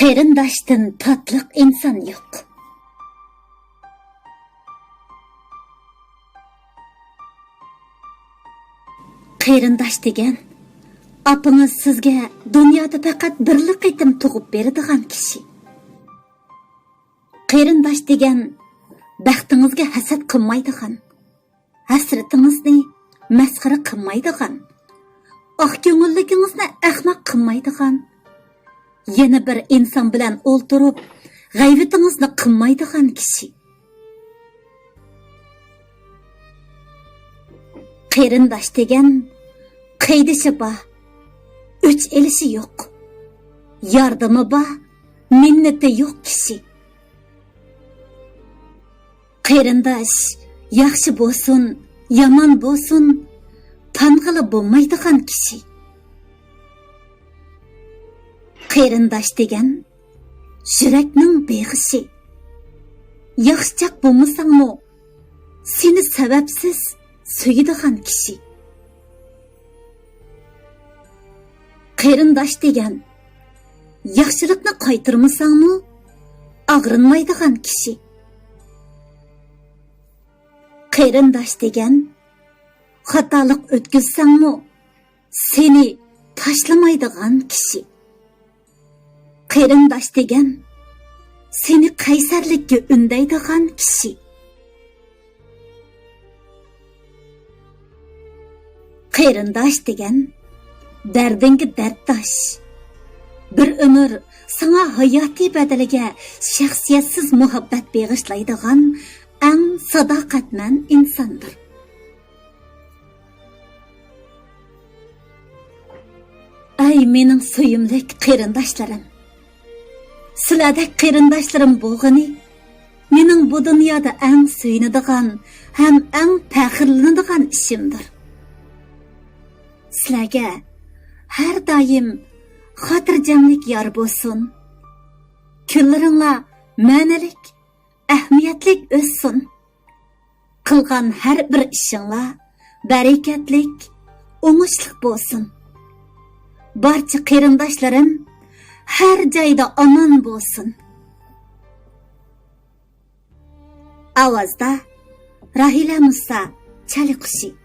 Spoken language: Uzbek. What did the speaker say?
قېرىنداشتىن تاتلىق inson yo'q. Qېrindosh degan apingiz sizga dunyoda faqat birli qitim tug'ib beradigan kishi. Qېrindosh degan baxtingizga hasad qilmaydigan, hasratingizni masxara qilmaydigan, oq ko'ngilligingizni ahmoq qilmaydigan, yana bir inson bilan o'ltirib g'aybatingizni qilmaydigan kishi. Qېrindosh degan qaydishi bor, o'ch elishi yo'q, yordami bor, minnati yo'q kishi. Qېrindosh yaxshi bo'lsin, yomon bo'lsin, tanqili bo'lmaydigan kishi. Qېrindosh degan yurakning beg'ishi. Yaxshichaq bo'lmasangmi, seni sababsiz suydigan kishi. Qېrindosh degan yaxshilikni qaytarmasangmi, og'rinmaydigan kishi. Qېrindosh degan xatolik o'tkazsangmi, seni tashlamaydigan kishi. Qېrindosh degan seni qaysarlikka undaydigan kishi. Qېrindosh degan dardingga darddosh, bir umr sana hayotiy badaliga shaxsiyatsiz muhabbat beg'ishlaydigan eng sadoqatman insondir. Ay mening suyimlik qېrindoshlarim, sizlardek qېrindoshlarim bo'lg'ini mening bu dunyoda eng suyunadigan ham eng faxrlanadigan ishimdir. Sizlarga har doim xotirjamlik yor bo'lsin. Kunlaringlar ma'nalik, ahamiyatlik o'ssin. Qilgan har bir ishinglar barakatlik, o'ngishlik bo'lsin. Barcha qېrindoshlarim har joyda omon bo'lsin. Ovozda Rahila Musa Chaliqushi.